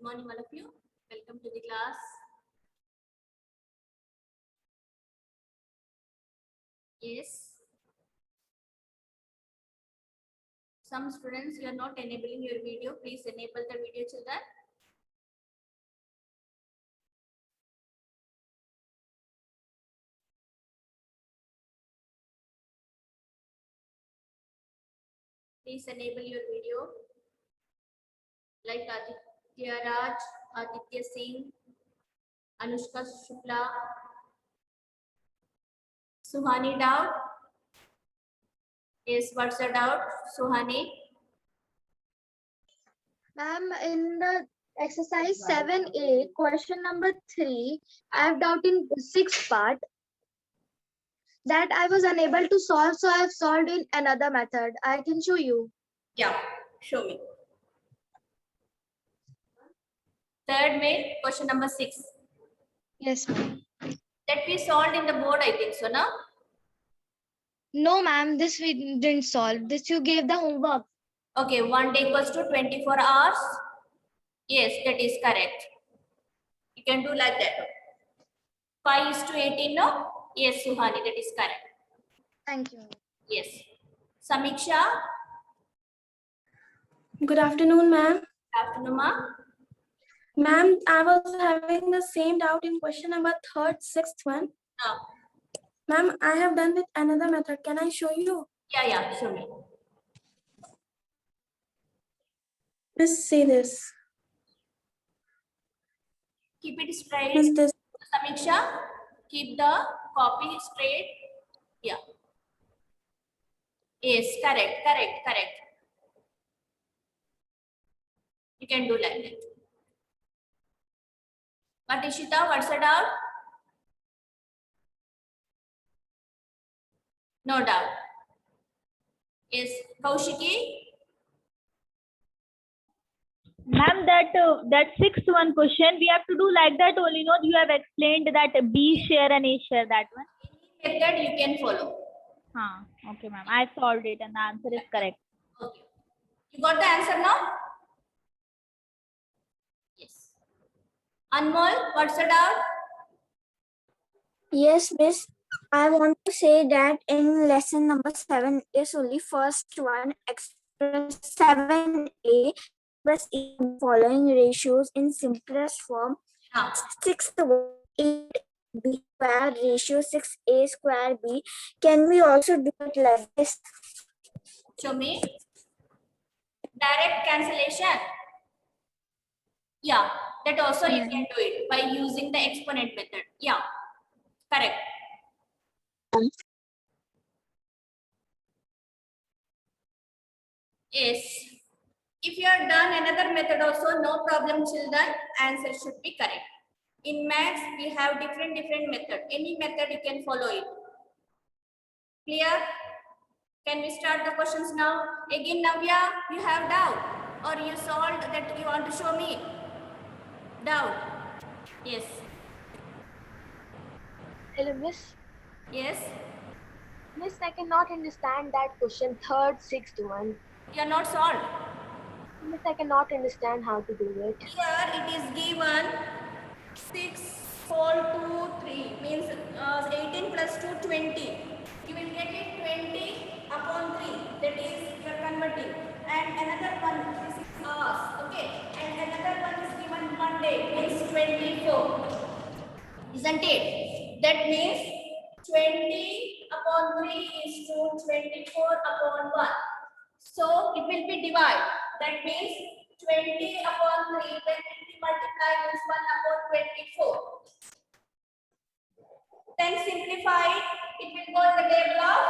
morning, all of you. Welcome to the class. Yes. Some students, you are not enabling your video. Please enable the video, children. Please enable your video. Like Aditya Raj, Aditya Singh, Anushka Shukla, Suhani Daud. Yes, what's your doubt, Suhani? Ma'am, in the exercise 7A, question number 3, I have doubt in 6th part that I was unable to solve, so I have solved in another method. I can show you. Yeah, show me. Third main, question number 6. Yes, ma'am. That we solved in the board, I think so, no? No, ma'am, this we didn't solve. This you gave the homework. Okay, 1 day equals to 24 hours. Yes, that is correct. You can do like that. 5 is to 18, no? Yes, Suhani, that is correct. Thank you. Yes. Samiksha, Good afternoon, ma'am. afternoon, ma. Ma'am, I was having the same doubt in question number 3rd, 6th one. No. Ma'am, I have done with another method. Can I show you? Yeah, show me. Just see this. Keep it straight. Is this? Samiksha, keep the copy straight. Yeah. Yes, correct. You can do like that. But Ishita, what's the doubt? No doubt. Yes, Kaushiki. Ma'am, that sixth one question we have to do like that only. No, you have explained that B share and A share, that one. Any method you can follow. Okay, ma'am. I solved it and the answer is correct. Okay. You got the answer now? Yes. Anmol, what's the doubt? Yes, Miss. I want to say that in lesson number 7 is only first one, express 7A, express following ratios in simplest form. Ah. Sixth one, 8B square ratio 6A square B. Can we also do it like this? Show me. Direct cancellation. Yeah, that also you can do it by using the exponent method. Yeah, correct. Yes. If you are done another method also, no problem, children. Answer should be correct. In maths, we have different method. Any method you can follow it. Clear? Can we start the questions now? Again, Navya, you have doubt or you solved that you want to show me? Doubt. Yes. Hello, Miss. Yes. Miss, I cannot understand that question, 3rd, 6th one. You are not solved. Miss, I cannot understand how to do it. Here it is given 6 whole 2 3 means 18 plus 2 20. You will get it 20 upon 3. That is you are converting. And another one, this is hours. Okay. And another one is given Monday means 24. Isn't it? That means 20 upon 3 is to 24 upon 1. So it will be divided. That means 20 upon 3 when it will be multiplied means 1 upon 24. Then simplify it. It will go in the table of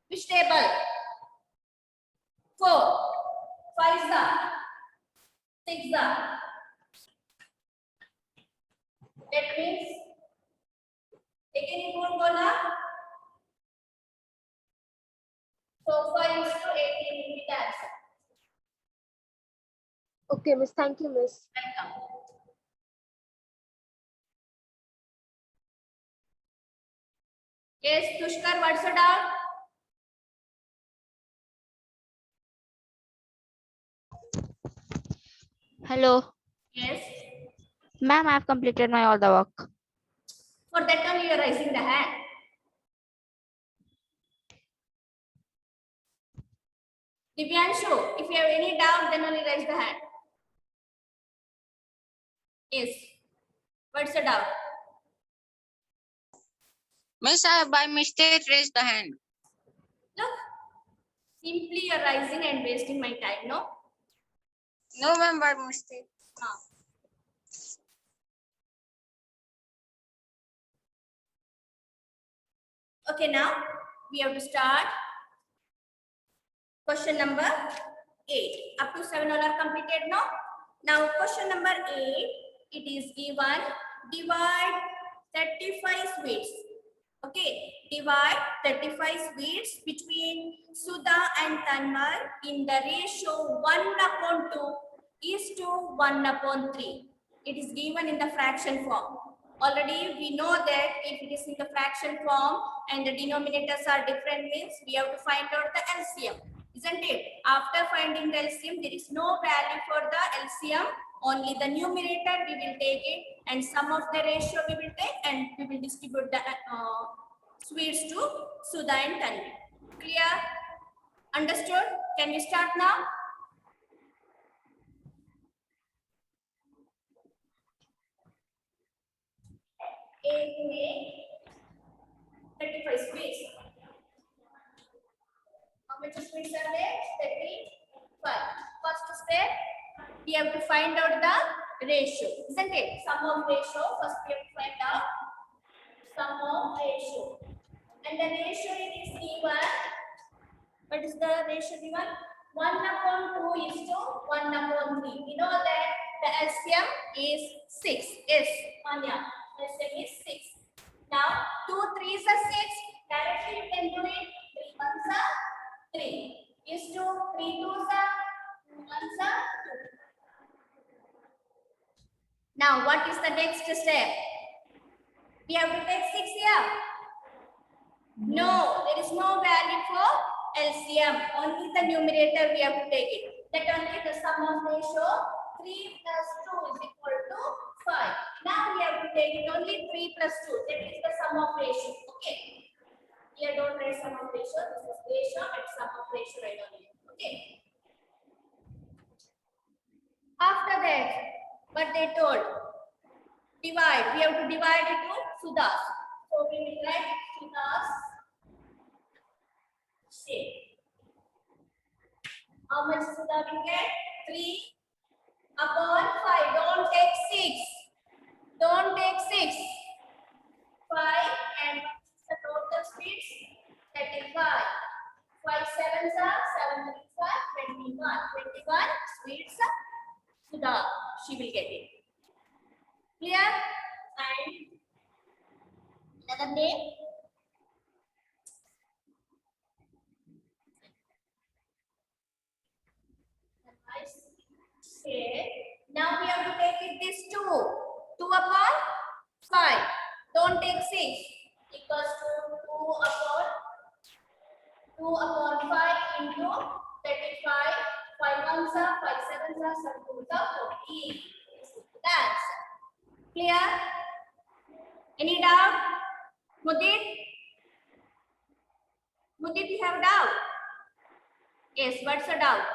which table? 4. 5 is 6 is. That means again it won't go now. So 5 is to 18 will be the answer. Okay, Miss. Thank you, Miss. Welcome. Yes, Tushkar, what's the doubt? Hello. Yes. Ma'am, I have completed my all the work. For that only you are raising the hand. Divyanshu, if you have any doubt, then only raise the hand. Yes. What's the doubt? Miss, I by mistake raised the hand. Look, simply you're rising and wasting my time, no? No, ma'am, by mistake. Ah. Okay, now we have to start question number 8. Up to 7 all are completed, no? Now question number 8, it is given, divide 35 sweets. Okay, divide 35 sweets between Sudha and Tanmar in the ratio 1/2 is to 1/3. It is given in the fraction form. Already we know that if it is in the fraction form and the denominators are different, means we have to find out the LCM, isn't it? After finding the LCM, there is no value for the LCM. Only the numerator we will take it, and sum of the ratio we will take, and we will distribute the sweets to Sudha and Tanvi. Clear? Understood? Can we start now? A 35 sweets. How many sweets are there? 35. First step, we have to find out the ratio, isn't it? Sum of ratio. First we have to find out sum of ratio. And the ratio it is given. What is the ratio given? 1/2 is to 1/3. We know that the LCM is 6. Yes, Manya. LCM is 6. Now 2 3s are 6. Directly you can do it. 3 1s are 3. Is to 3 2s are 2 1s are 2. Now what is the next step? We have to take 6 here. No, there is no value for LCM. Only the numerator we have to take it. That only the sum of ratio 3 plus 2 is equal to 5. Now we have to take it only 3 plus 2. That is the sum of ratio. Okay. Here don't write sum of ratio. This is ratio and sum of ratio right only. Okay. After that, what they told? Divide. We have to divide it to Sudhas. So we will write Sudhas. How much Sudha we get? 3/5. Don't take 6. Don't take 6. 5 and the total sweets 35. 5 7s are 7 3s are 21. 21 sweets Sudha. She will get it. Clear? And another name. Now we have to take it this 2. 2/5. Don't take 6. Equals to 2/5 into 35. 5 1s are 5 7s are 7 2s are 14. That's clear. Any doubt? Mudit? Mudit, you have doubt? Yes, what's the doubt?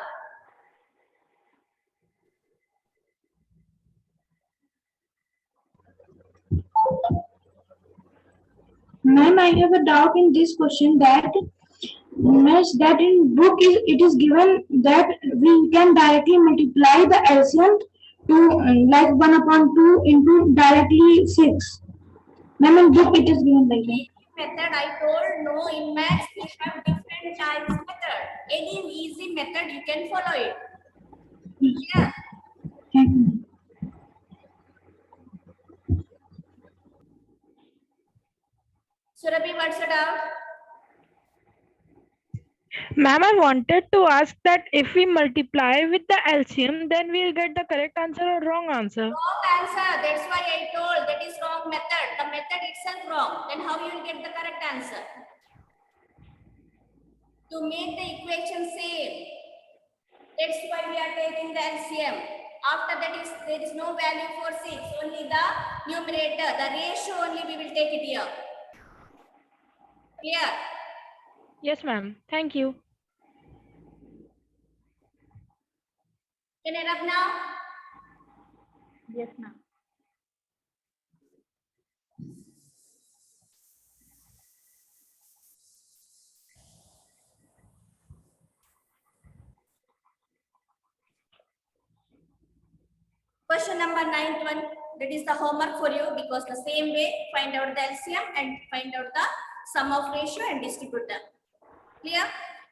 Ma'am, I have a doubt in this question that that in book it is given that we can directly multiply the LCM to like 1/2 into directly 6. Ma'am, in book it is given like that. Method I told no, in maths we have different types method. Any easy method you can follow it. Yeah. Thank you. Surabhi, what's the doubt? Ma'am, I wanted to ask that if we multiply with the LCM, then we'll get the correct answer or wrong answer. Wrong answer. That's why I told that is wrong method. The method itself wrong. Then how you will get the correct answer? To make the equation same. That's why we are taking the LCM. After that is there is no value for 6. Only the numerator, the ratio only we will take it here. Clear? Yes, ma'am. Thank you. Can I rub now? Yes, ma'am. Question number 9th one, that is the homework for you, because the same way find out the LCM and find out the sum of ratio and distribute them. Clear?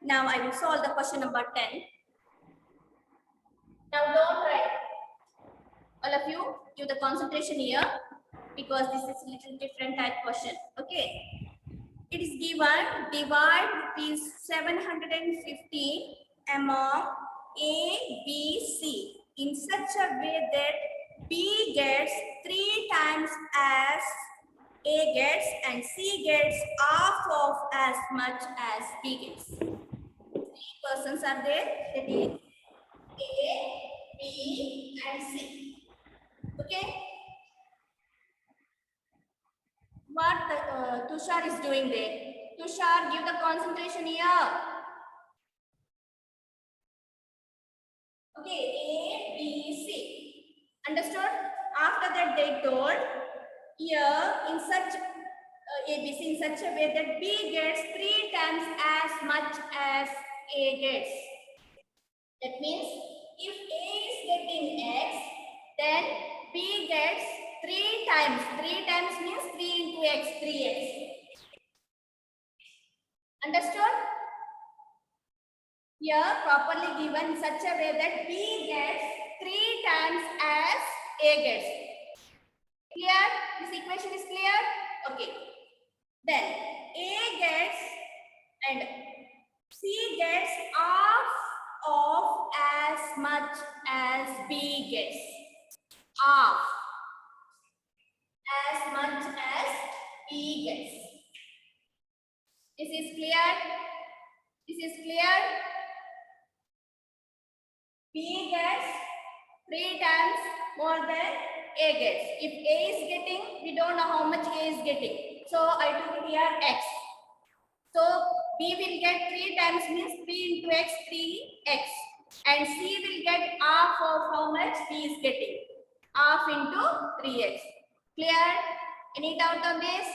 Now I will solve the question number 10. Now don't write. All of you give the concentration here, because this is little different type question. Okay. It is given divide rupees 750 among A, B, C in such a way that B gets 3 times as A gets and C gets half of as much as B gets. 3 persons are there, that is A, B and C. Okay. What Tushar is doing there? Tushar, give the concentration here. Okay, A, B, C. Understood? After that, they told here in such A, B, C in such a way that B gets 3 times as much as A gets. That means if A is getting X, then B gets 3 times. 3 times means 3 into X, 3X. Understood? Here properly given in such a way that B gets 3 times as A gets. Clear? This equation is clear? Okay. Then A gets and C gets half of as much as B gets. Half as much as B gets. This is clear? This is clear? B gets 3 times more than A gets. If A is getting, we don't know how much A is getting. So I took it here X. So B will get 3 times means 3 into X, 3X. And C will get half of how much B is getting. Half into 3X. Clear? Any doubt on this?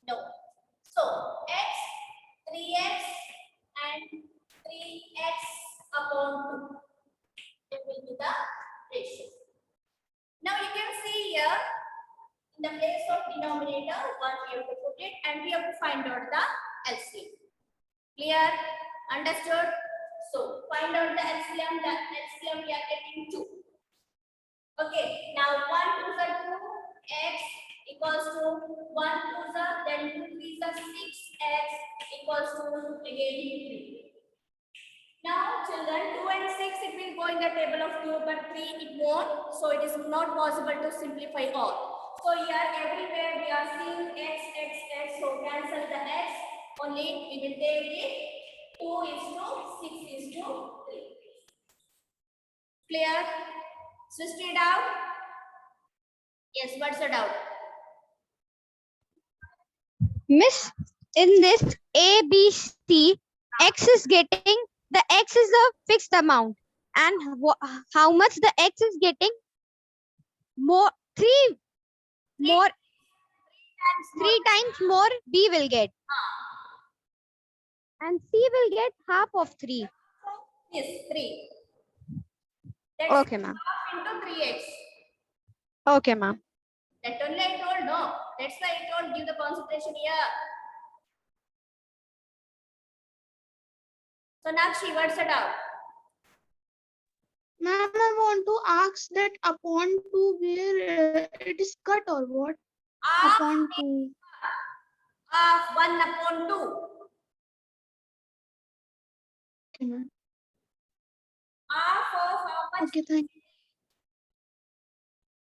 No. So X, 3X and 3X upon 2. It will be the ratio. Now you can see here, in the place of denominator, 1 we have to put it and we have to find out the LCM. Clear? Understood? So find out the LCM. The LCM we are getting 2. Okay, now 1 to the 2, X equals to 1 to the, then 2 is the 6X equals to again 3. Now children, 2 and 6 it will go in the table of 2, but 3 it won't, so it is not possible to simplify all. So here everywhere we are seeing X, X, X, so cancel the X, only we will take it 2 is to 6 is to 3. Clear? Switched it out? Yes, what's the doubt? Miss, in this A, B, C, X is getting, the X is a fixed amount. And how much the X is getting? More, 3 times more B will get. And C will get half of 3. Yes, 3. That's Okay, ma'am. half into 3X. Okay, ma'am. That only I told, no. That's why I told give the concentration here. So Nakshi, what's the doubt? Ma'am, I want to ask that upon 2 where it is cut or what? Half, Upon 2. half 1 upon 2. Okay, ma'am. Half of how much? Okay, thank you.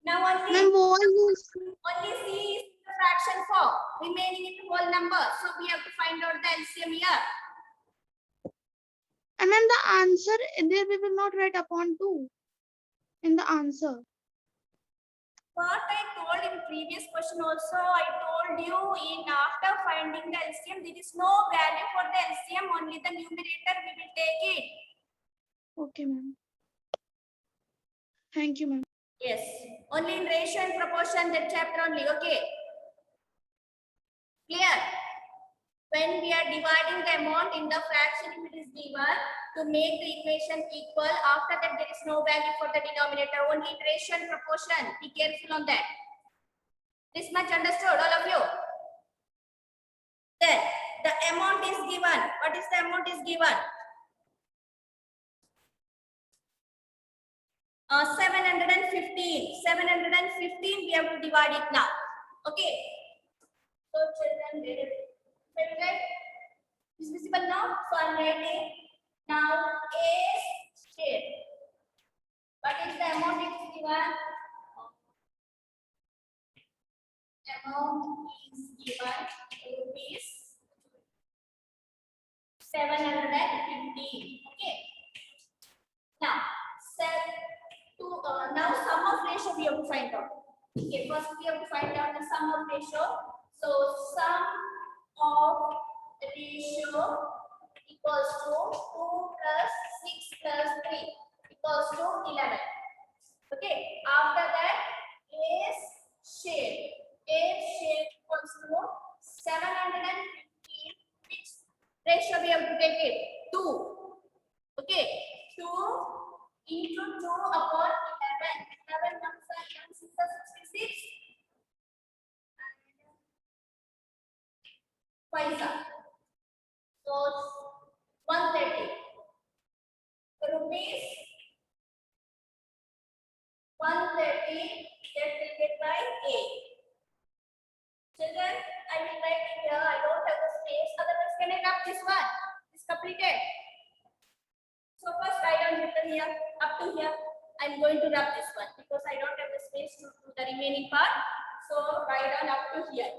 Now only, Ma'am, what is only C is the fraction form. Remaining in whole number. So we have to find out the LCM here. and then the answer there we will not write upon 2. in the answer. What I told in previous question also, I told you in after finding the LCM, there is no value for the LCM, only the numerator we will take it. Okay, ma'am. Thank you, ma'am. Yes, only in ratio and proportion that chapter only, okay. Clear? When we are dividing the amount in the fraction, if it is given, to make the equation equal, after that there is no value for the denominator, only in ratio and proportion. Be careful on that. This much understood, all of you? Then the amount is given. What is the amount is given? 715. 715 we have to divide it now. Okay. So children, is visible now? So I'm writing now A square. What is the amount it is given? Amount is given rupees 715. Okay. Now, now sum of ratio we have to find out. Okay, first we have to find out the sum of ratio. So sum of ratio equals to 2 plus 6 plus 3 equals to 11. Okay, after that A share equals to 715. Which ratio we have to take it? 2. Okay, 2 into 2 upon 11. 11 comes 11 6 66. Twice up. So 130 rupees. 130 that will get by 8. Children, I will write it here. I don't have the space. Otherwise, can I wrap this one? It's completed. So first I don't written here up to here. I'm going to wrap this one because I don't have the space to do the remaining part. So write down up to here.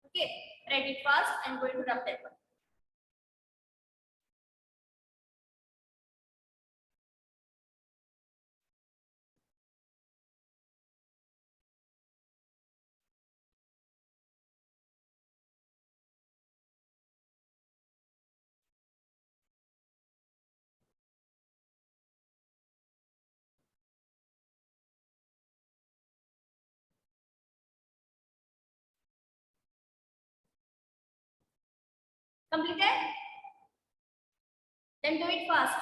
Okay, write it fast. I'm going to wrap that one. Completed? Then do it fast.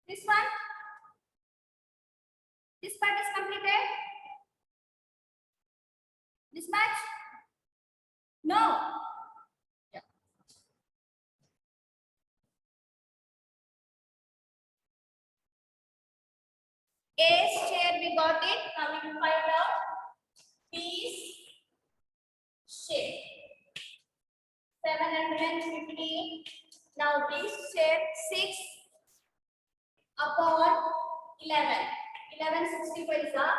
This one? This part is completed? This much? No. Yeah. A share we got it. Now we will find out B's share. 750. Now B's share 6 upon 11. 11 65 is up.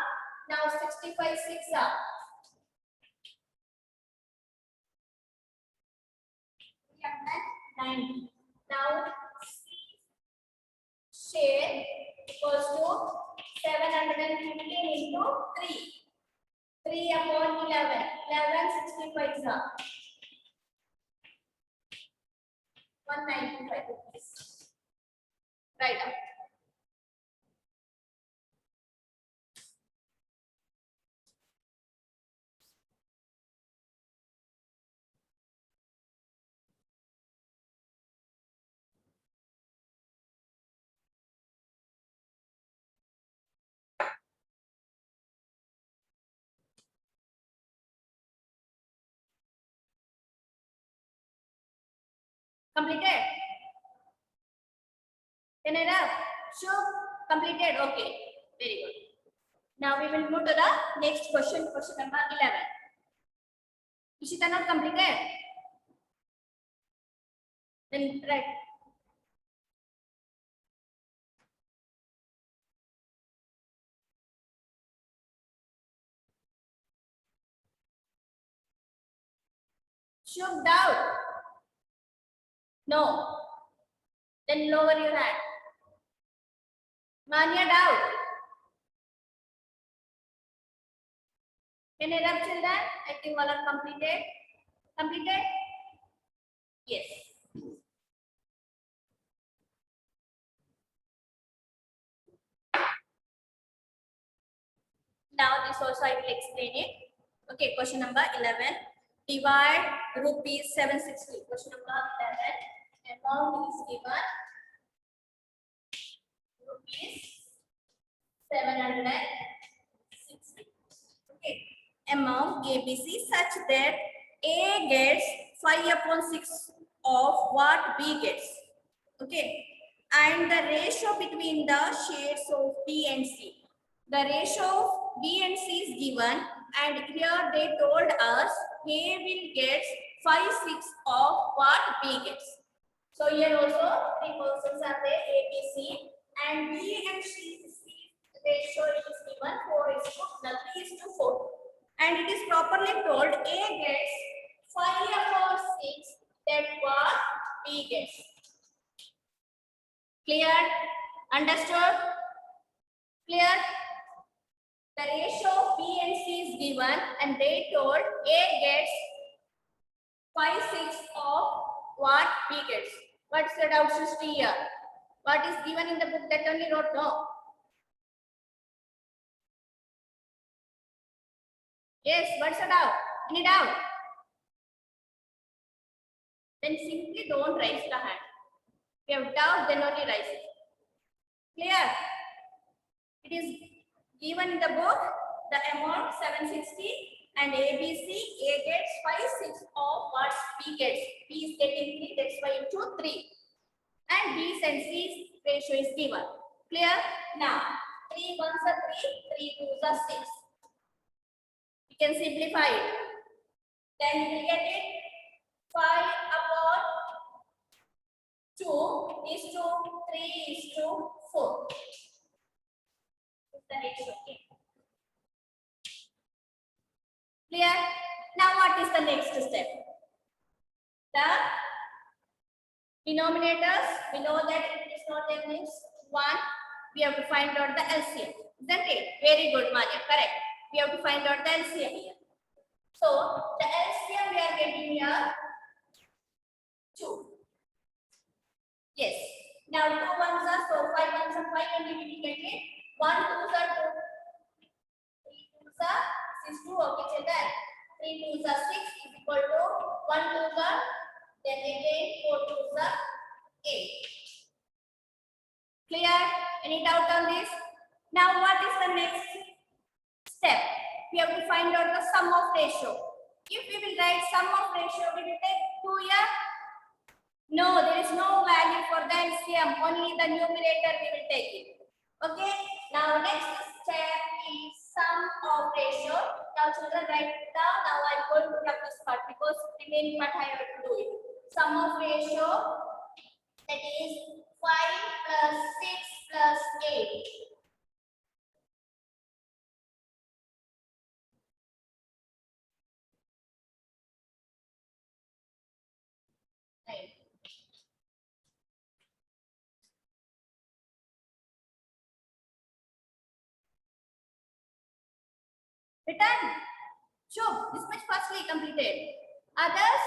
Now 65 6 up. 90. Now share equals to 715 into 3. 3 upon 11. 11 65 is up. 195 rupees. Right up. Completed? Can I wrap? Sure. Completed. Okay. Very good. Now we will move to the next question. Question number 11. Ishita not completed? Then right. Shook doubt. No. Then lower your hand. Manya, doubt. Any other children? I think all are completed. Completed? Yes. Now this also I will explain it. Okay, question number 11. Divide rupees 760. Question number 11. Amount is given rupees 760. Okay. Amount ABC such that A gets 5/6 of what B gets. Okay. And the ratio between the shades of B and C. The ratio of B and C is given, and here they told us A will get 5/6 of what B gets. So here also three persons are there, A, B, C, and B and C ratio is given 4:3:4. And it is properly told A gets 5/6 that what B gets. Clear? Understood? Clear? The ratio of B and C is given, and they told A gets 5/6 of what B gets. What's the doubt, Srishti here? What is given in the book that only wrote no? Yes, what's the doubt? Any doubt? Then simply don't raise the hand. If you have doubt, then only raise it. Clear? It is given in the book, the amount 760, and ABC, A gets 5/6 of what B gets. B is getting 3, that's why into 3. And B's and C's ratio is given. Clear? Now, 3 ones are 3, 3 twos are 6. You can simplify it. Then you will get it 5/2 is to 3:4. The ratio. Okay. Clear? Now what is the next step? The denominators, we know that it is not there means 1. We have to find out the LCM. Isn't it? Very good, Manya. Correct. We have to find out the LCM here. So the LCM we are getting here 2. Yes. Now 2 ones are so 5 ones are 5, and we will get it. 1 twos are 2. 3 twos are 6 2. Okay, children. 3 twos are 6 is equal to 1 twos are, then again 4 twos are 8. Clear? Any doubt on this? Now what is the next step? We have to find out the sum of ratio. If we will write sum of ratio, we will take 2 here. No, there is no value for the LCM. Only the numerator we will take it. Okay. Now next step is sum of ratio. Now children write it down. Now I am going to write this part because remaining part I have to do it. Sum of ratio, that is 5 plus 6 plus 8. Right. Written? Sure, this much fastly completed. Others?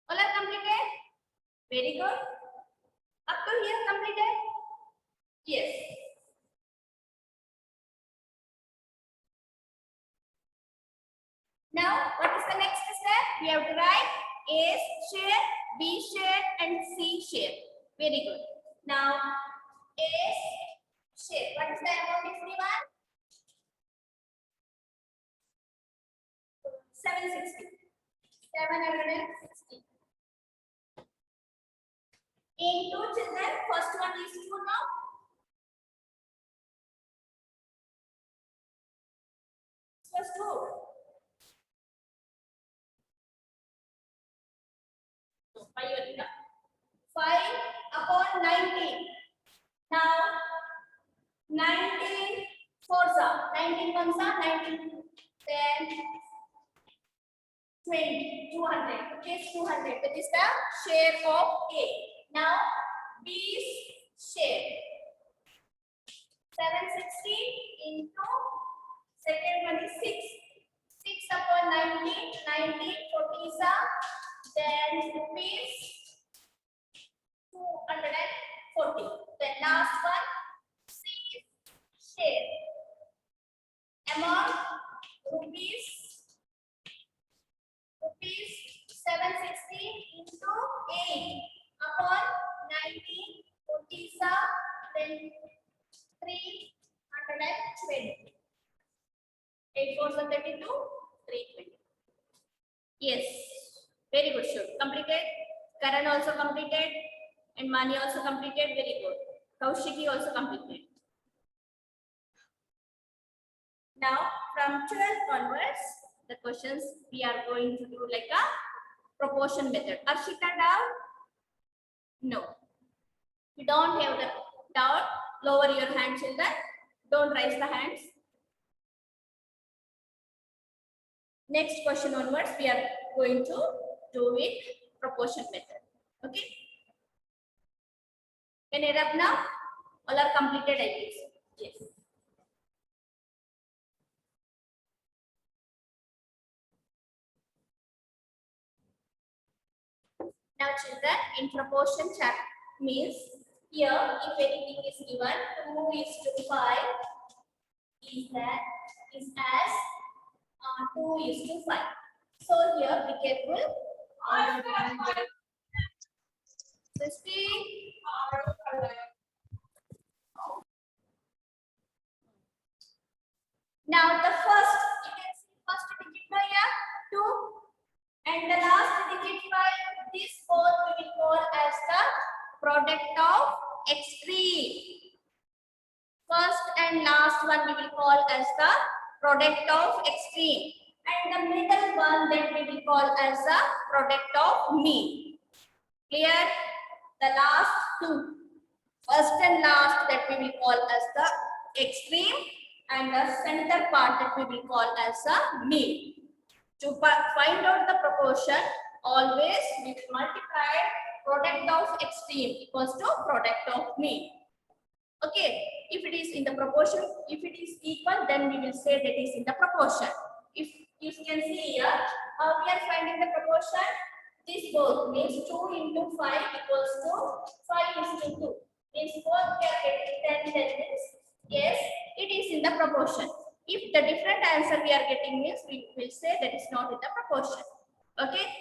All are completed? Very good. Up to here completed? Yes. Now, what is the next step? We have to write A share, B share, and C share. Very good. Now, A share. What is the amount is given? 760. 760. Into children, first one is 2 now. Plus 2. 5 upon 19. Now 19 fours are 19 ones are 19, then 20, 200. Purchase 200. That is the share of A. Now B's share. 760 into second one is 6. 6 upon 90, 90 for pizza. Then rupees 240. Then last one, C's share. Amount rupees 760 into 8 upon 90 for pizza. Then 320. 8 4 32, 320. Yes, very good. Sure. Completed. Karan also completed. And Mani also completed. Very good. Kaushiki also completed. Now, from 12 onwards, the questions we are going to do like a proportion method. Arshita doubt? No. You don't have the doubt. Lower your hand, children. Don't raise the hands. Next question onwards, we are going to do it proportion method. Okay. Can you rub now? All are completed, I guess. Yes. Now, children, in proportion chart means here, if anything is given, 2:5 is as 2:5. So here, be careful. 60. Now the first, you can see first digit by here, 2, and the last digit by this both we will call as the product of extreme. First and last one we will call as the product of extreme, and the middle one that we will call as the product of mean. Clear? The last two, first and last, that we will call as the extreme, and the center part that we will call as the mean. To find out the proportion, always we will multiply product of extreme equals to product of mean. Okay, if it is in the proportion, if it is equal, then we will say that is in the proportion. If you can see here, we are finding the proportion. This both means 2 into 5 equals to 5 is to 2. Means both we are getting 10 means yes, it is in the proportion. If the different answer we are getting means we will say that is not in the proportion. Okay.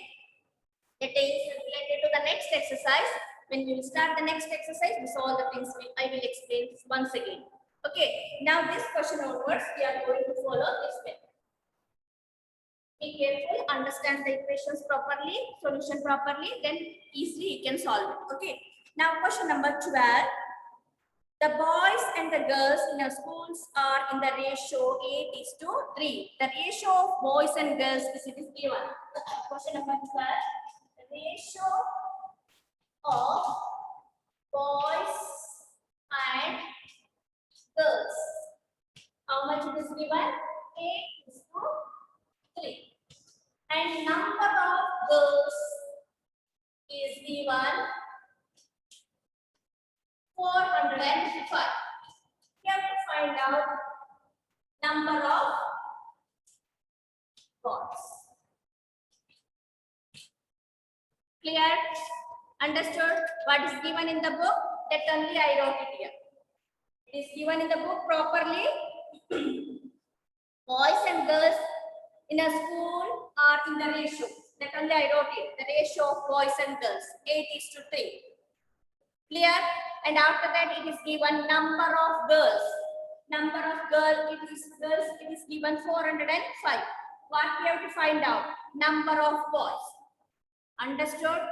That is related to the next exercise. When we will start the next exercise, this all the things I will explain once again. Okay. Now this question onwards, we are going to follow this method. Be careful, understand the equations properly, solution properly, then easily you can solve it. Okay. Now question number 12. The boys and the girls in our schools are in the ratio 8:3. The ratio of boys and girls is given. Question number 12. The ratio of boys and girls. How much it is given? 8:3. And number of girls is given 405. We have to find out number of boys. Clear? Understood? What is given in the book? That only I wrote it here. It is given in the book properly. Boys and girls in a school are in the ratio. That only I wrote it. The ratio of boys and girls 8:3. Clear? And after that it is given number of girls. Number of girls, it is given 405. What we have to find out? Number of boys. Understood?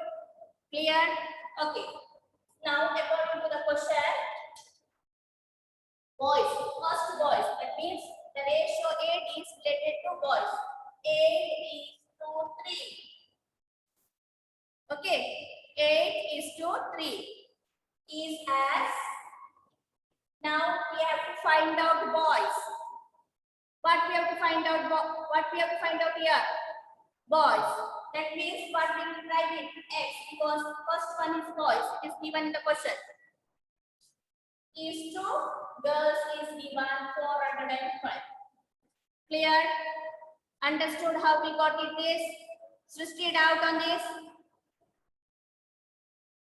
Clear? Okay. Now according to the question, boys, first boys, that means the ratio 8 is related to boys. 8:3. Okay, 8:3 is as. Now we have to find out boys. What we have to find out? What we have to find out here? boys. That means what we will write it X because first one is boys. It is given in the question. Is to girls is given 405. Clear? Understood how we got it this? Srishti, doubt on this?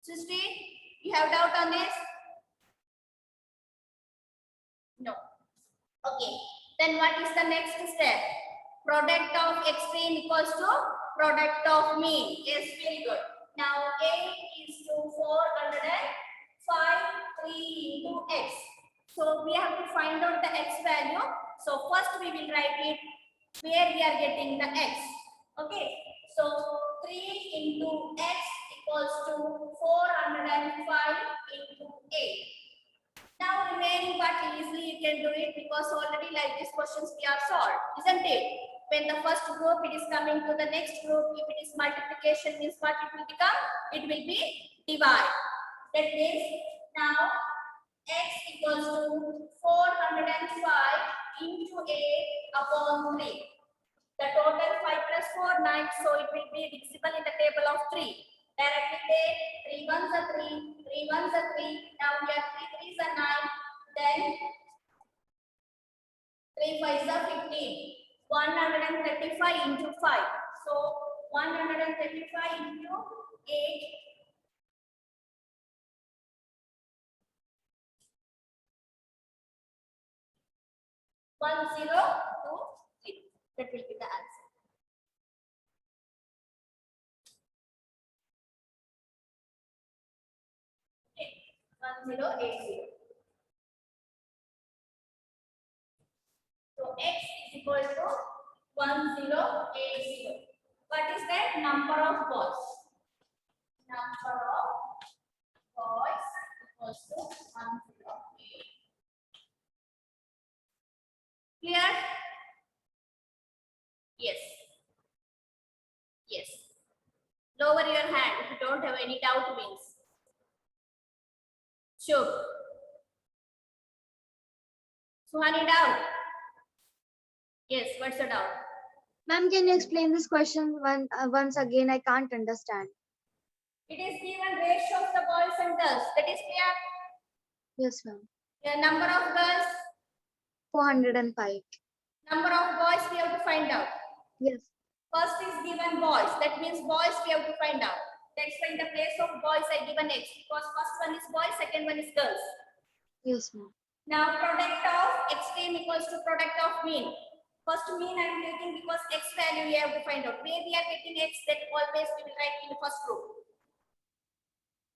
Srishti, you have doubt on this? No. Okay. Then what is the next step? Product of extreme equals to product of mean. Yes, very good. Now 8 is to 405, 3 into x. So we have to find out the x value. So first we will write it where we are getting the x. Okay. So 3 into x equals to 405 into 8. Now remaining part easily you can do it because already like these questions we are solved, isn't it? When the first group it is coming to the next group, if it is multiplication means what it will become? It will be divide. That means now x equals to 405 into 8 upon 3. The total 5 plus 4, 9, so it will be divisible in the table of 3. Directly take 3 ones are 3, 3 ones are 3. Now we have 3 threes are 9. Then 3 fives are 15. 135 into 5. So 135 into 8. 1023. That will be the answer. Okay. 1080. So x is equal to 1080. What is that? Number of boys. Number of boys equals to 108. Clear? Yes. Yes. Lower your hand if you don't have any doubt means. Sure. Suhani, doubt? Yes, what's the doubt? Ma'am, can you explain this question once again? I can't understand. It is given ratio of the boys and girls. That is clear? Yes, ma'am. The number of girls, 405. number of boys we have to find out. Yes. First is given boys. That means boys we have to find out. That's why in the place of boys I given x because first one is boys, second one is girls. Yes, ma'am. Now product of extreme equals to product of mean. First mean I am taking because x value we have to find out. Where we are getting x, that always we will write in the first row.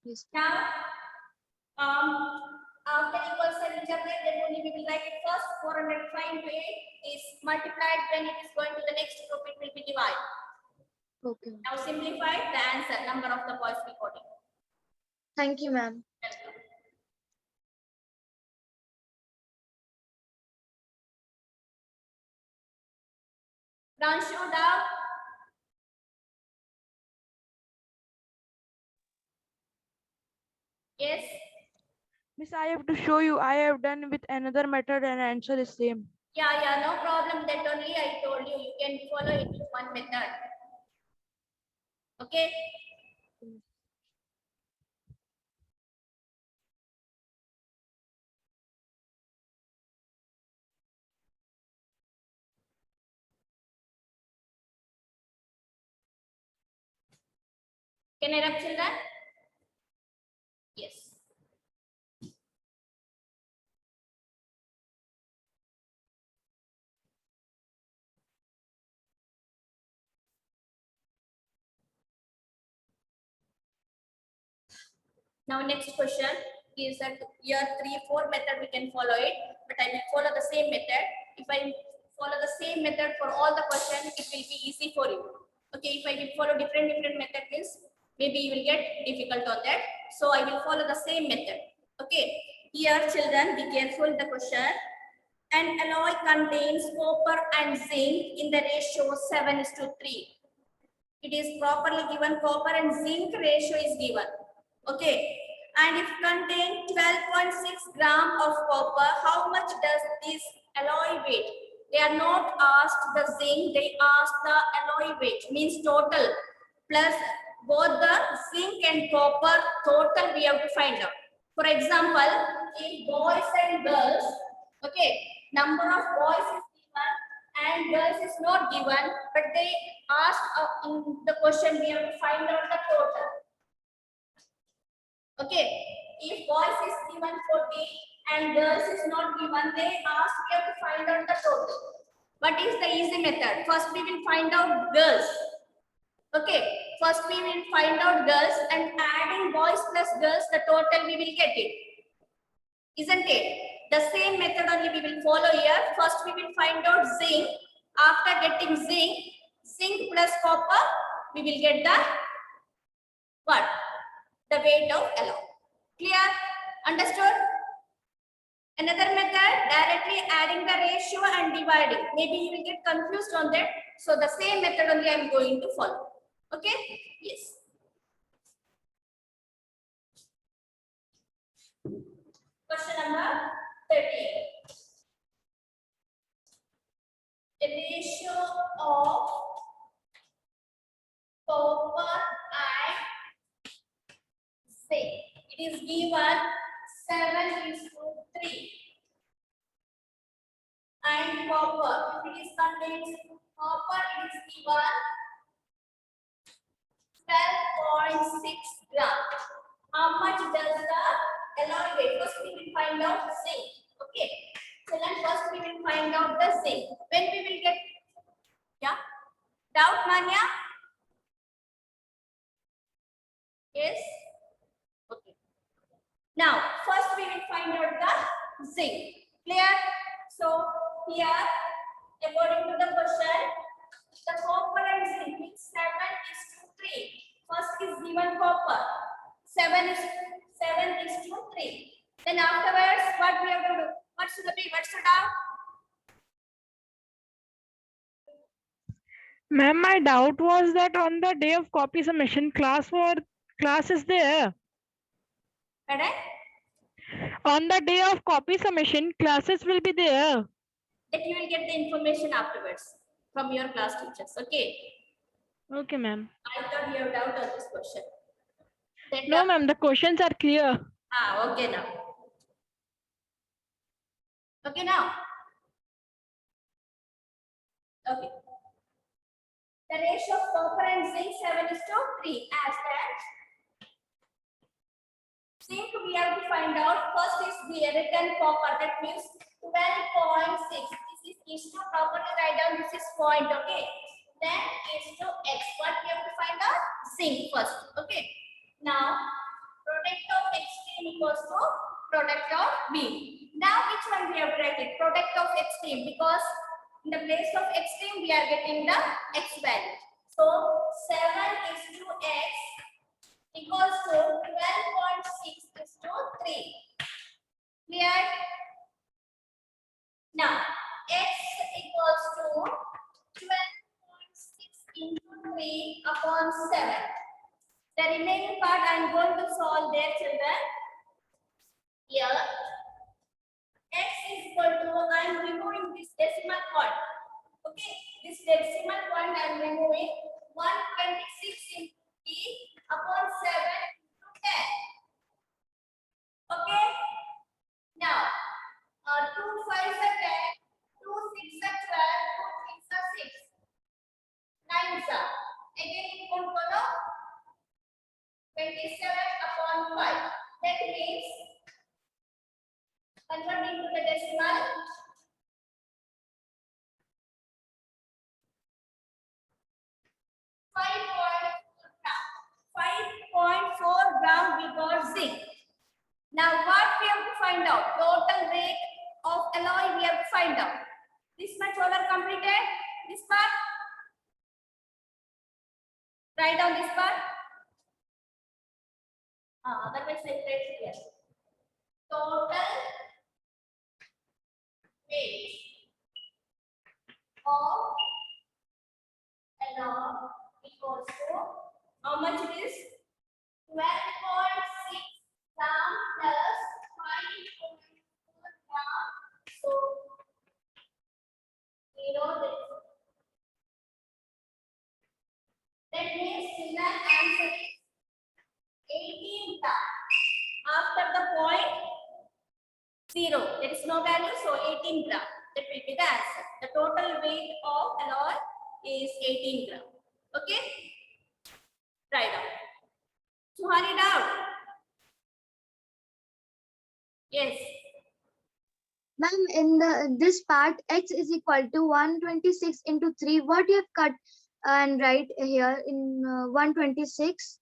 Yes. Now after equal sign interpret, then only we will write it first. 405 into 8 is multiplied. When it is going to the next group, it will be divided. Okay. Now simplify the answer. Number of the boys recording. Thank you, ma'am. Pranshu, doubt? Yes. Miss, I have to show you. I have done with another method and answer is same. Yeah, no problem. That only I told you. You can follow it with one method. Okay. Can I rub children? Yes. Now next question is that year 3, 4 method we can follow it, but I will follow the same method. If I follow the same method for all the questions, it will be easy for you. Okay, if I will follow different method means maybe you will get difficult on that. So I will follow the same method. Okay, here children be careful the question. An alloy contains copper and zinc in the ratio 7:3. It is properly given copper and zinc ratio is given. Okay, and if contain 12.6 gram of copper, how much does this alloy weight? They are not asked the zinc, they asked the alloy weight, means total plus both the zinc and copper total we have to find out. For example, if boys and girls, okay, number of boys is given and girls is not given, but they asked in the question we have to find out the total. Okay, if boys is given 40 and girls is not given, they ask we have to find out the total. What is the easy method? First we will find out girls. Okay, first we will find out girls and adding boys plus girls, the total we will get it. Isn't it? The same method only we will follow here. First we will find out zinc. After getting zinc plus copper, we will get the what? The weight of alloy. Clear? Understood? Another method, directly adding the ratio and dividing. Maybe you will get confused on that. So the same method only I am going to follow. Okay? Yes. Question number 13. The ratio of copper and zinc. It is given 7:3. And copper, if it is contains copper, it is given 12.6 gram. How much does the alloy weigh? First we will find out zinc. Okay. So then first we will find out the zinc. When we will get, yeah? Doubt, Manya? Yes? Okay. Now, first we will find out the zinc. Clear? So here, according to the question, the copper and zinc means 7:3. First is given copper. 7:3. Then afterwards, what we have to do? What's the B? What's the doubt? Ma'am, my doubt was that on the day of copy submission, class is there. Correct? On the day of copy submission, classes will be there. That you will get the information afterwards from your class teachers. Okay. Okay, ma'am. I thought you have doubt on this question. Then No, ma'am, the questions are clear. okay now. Okay now. Okay. The ratio of copper and zinc 7:3 as that. Zinc we have to find out. First is the written copper, that means 12.6. This is to properly write down this is point, okay. Then is to x. What we have to find out? Zinc first, okay. Now product of extreme equals to product of B. Now which one we have to write it? Product of extreme, because in the place of extreme we are getting the x value. So 7:x equals to 12.6:3. Clear? Now x equals to 12.6 into 3 upon 7. The remaining part I am going to solve there, children. Here x is equal to, I am removing this decimal point. Okay, this decimal point I am removing 126 into 3 upon 7 into 10. Okay. Now 2 5s are 10, 2 6 are 12, 2 3s are 6, 9s are. Again you can follow 27 upon 5. That means converting to the decimal, 5.4 gram we got zinc. Now what we have to find out? Total weight of alloy we have to find out. This much all are completed. This part. Write down this part. Otherwise separate here. Total weight of alloy equals to, how much it is? 12.6 gram plus 5.4 gram. So original answer is 18 gram. After the point 0, there is no value, so 18 gram. That will be the answer. The total weight of alloy is 18 gram. Okay? Try it out. Suhani doubt? Yes. Ma'am, in this part, x is equal to 126 into 3. What you have cut and write here in 126?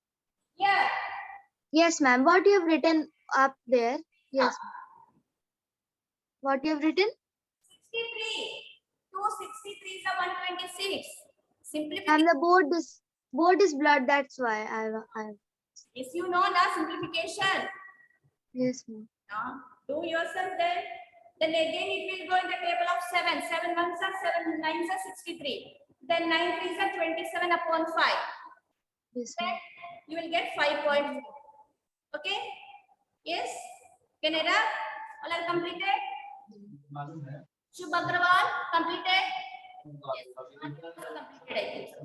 Yeah. Yes, ma'am. What you have written up there? Yes. What you have written? 63. 263 is a 126. Simplification. And the board is blurred. That's why I. If you know the simplification, Yes, ma'am. do yourself then. Then again it will go in the table of 7. 7 ones are 7 nines are 63. Then 9 threes are 27 upon 5. Yes, Then ma'am. you will get 5.4. Okay? Yes? Canada? All are completed? Shubh Agrawal? Completed? Yes. Completed, I think so.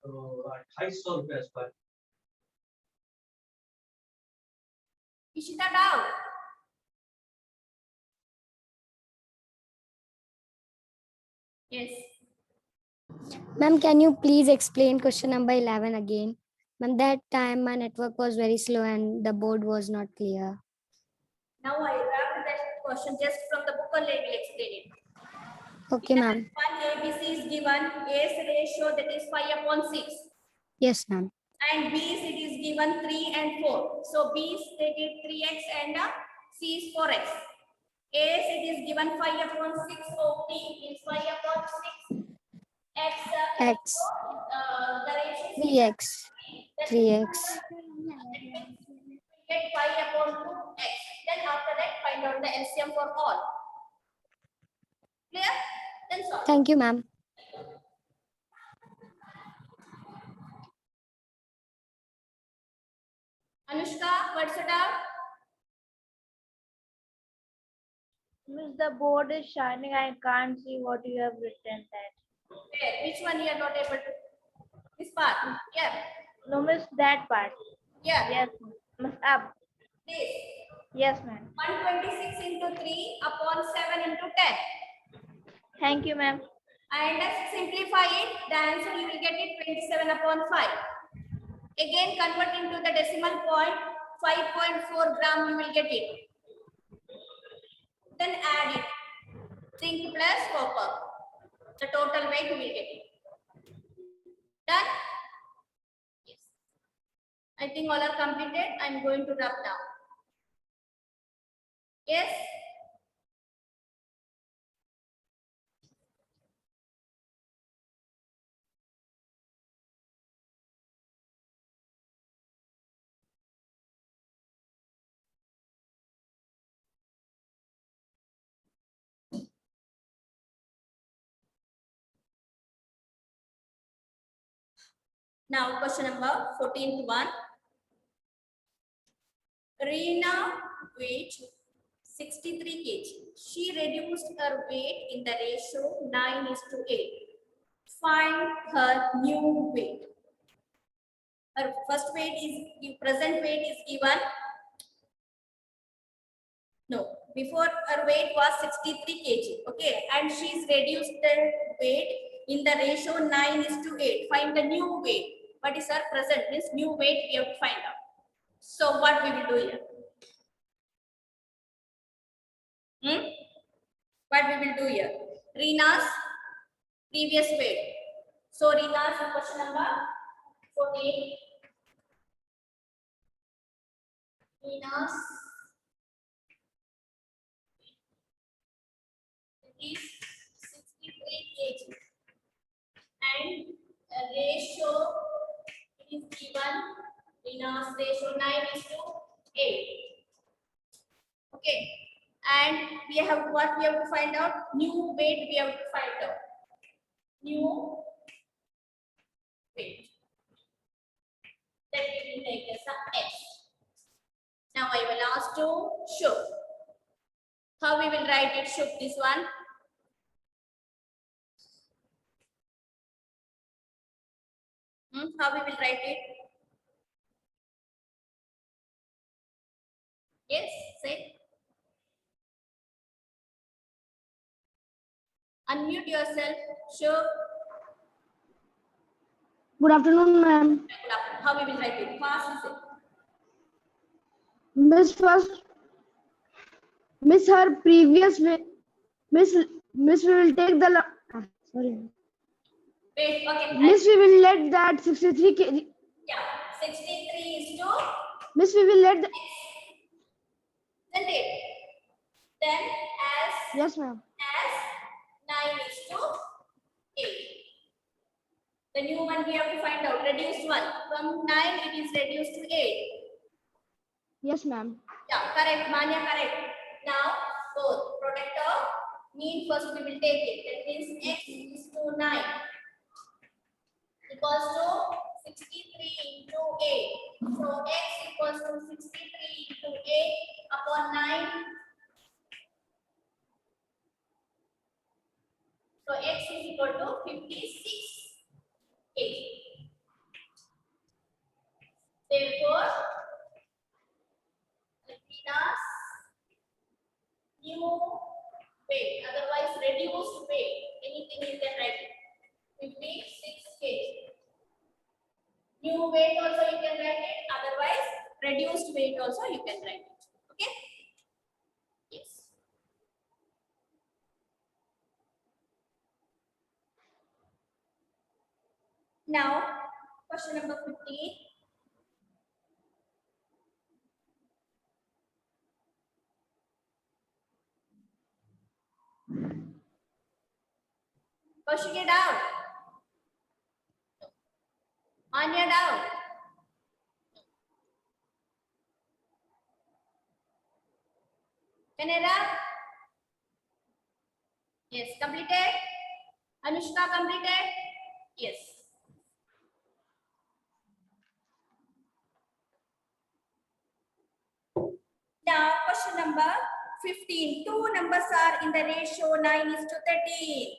तो 2800 रुपये square Ishita Dow? Yes. Ma'am, can you please explain question number 11 again? Ma'am, that time my network was very slow and the board was not clear. Now I wrapped that question just from the book only. I will explain it. Okay, ma'am. One ABC is given, A's ratio that is 5 upon 6. Yes, ma'am. And B's it is given 3 and 4. So B's they get 3x and C's 4x. A's it is given 5 upon 6. So D is 5 upon 6. X. The ratio is 3x. that 3x. get 5 upon 2x. Then after that find out the LCM for all. Clear? Then solve. Thank you, ma'am. Anushka, what's it up? Miss, the board is shining. I can't see what you have written that. Where? Which one you are not able to? This part. Yeah. No, miss, that part. Yeah. Yes, miss, up. This. Yes, ma'am. 126 into 3 upon 7 into 10. Thank you, ma'am. And let's simplify it. The answer you will get it 27 upon 5. Again convert into the decimal point. 5.4 gram you will get it. Then add it. Zinc plus copper. The total weight you will get it. Done? Yes. I think all are completed. I'm going to wrap now. Yes? Now question number 14th one. Reena weight 63 kg. She reduced her weight in the ratio 9:8. Find her new weight. Her first weight is present weight is given. No, before her weight was 63 kg. Okay, and she's reduced the weight in the ratio 9:8. Find the new weight. What is her present? Means new weight we have to find out. So what we will do here? What we will do here? Reena's previous weight. So Reena's question number 14. Reena's is 63 kg and ratio is given in a ratio 9:8. Okay, and we have what we have to find out? New weight we have to find out. New weight. That we will take as a S. Now I will ask to Shubh. How we will write it, Shubh, this one? How we will write it? Yes, say. Unmute yourself. Sure. Good afternoon, ma'am. Good afternoon. How we will write it? Fast say. Miss first, Miss her previous Miss we will take the sorry. Wait, okay. Miss we will let that 63 kg. Yeah, 63 is to Miss we will let the, isn't it? Then as yes ma'am. 9 is to 8. The new one we have to find out. Reduced one. From 9 it is reduced to 8. Yes ma'am. Yeah, correct. Manya, correct. Now, both protector mean first we will take it. That means x is to 9 equals to 63 into 8. So x equals to 63 into 8 upon 9. So x is equal to 56 kg. Therefore, Athena's new weight, otherwise reduced weight, anything you can write it. 56 kg. New weight also you can write it, otherwise reduced weight also you can write it. Okay? Yes. Now, question number 15. Kaushik down. Anya down. Canada. Yes, completed. Anushka completed. Yes. Now, question number 15. Two numbers are in the ratio 9 is to 13.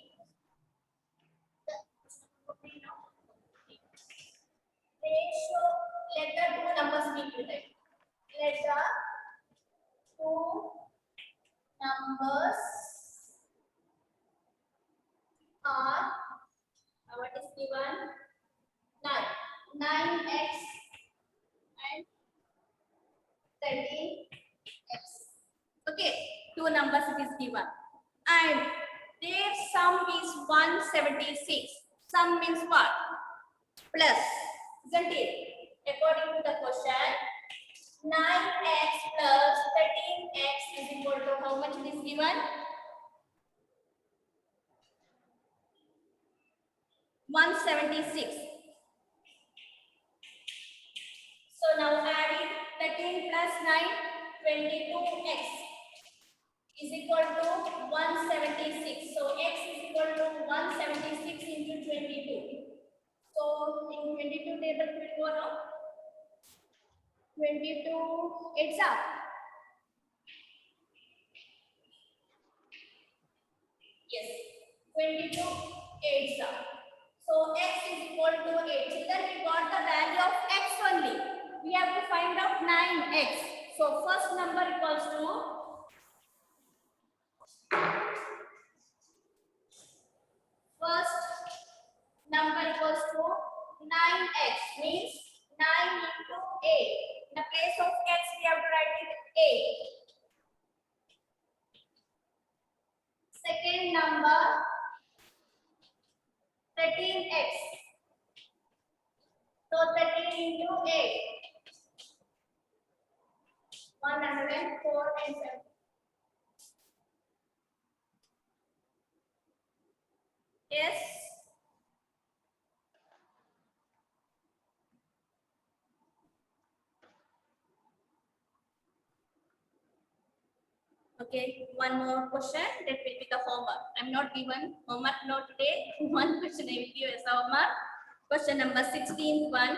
Ratio, let the two numbers be written. Let the two numbers are, what is given? 9. 9x and 13x. Okay, two numbers it is given. And their sum is 176. Sum means what? Plus, isn't it? According to the question, 9x plus 13x is equal to how much it is given? 176. So now add it. 13 plus 9, 22x is equal to 176. So x is equal to 176 into 22. So in 22 table it will go now. 22 it's up. Yes, 22 8s up. So x is equal to 8. Children, we got the value of x only. We have to find out 9x. So first number equals to to 9x means 9 into 8. In the place of x we have to write it 8. Second number 13x. So 13 into 8. 104 and 7. Yes. Okay, one more question. That will be the homework. I'm not given homework now today. One question I will give as homework. Question number 16. One.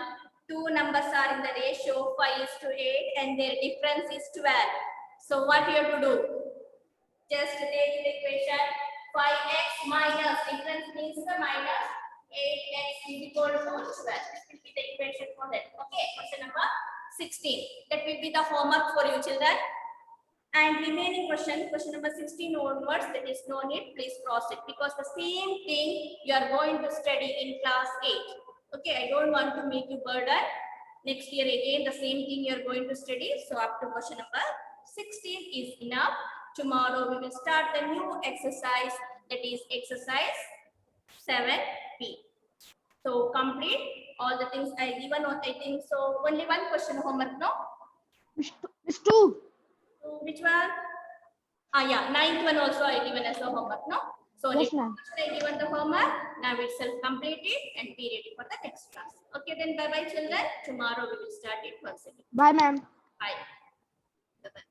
Two numbers are in the ratio 5 is to 8 and their difference is 12. So what you have to do? Just take the equation 5x minus, difference means the minus 8x is equal to 12. This will be the equation for that. Okay, question number 16. That will be the homework for you children. And remaining question number 16 onwards, there is no need, please cross it, because the same thing you are going to study in class 8. Okay, I don't want to make you burden. Next year again, the same thing you are going to study. So up to question number 16 is enough. Tomorrow we will start the new exercise, that is exercise 7B. So complete all the things I given, I think so. Only one question homework, no? It's 2. So which one? Ah, yeah, 9th one also I given as a homework, no? So Yes, next ma'am. question I given the homework. Now itself complete it and be ready for the next class. Okay, then bye bye children. Tomorrow we will start it once again. Bye, ma'am. Bye. Bye bye.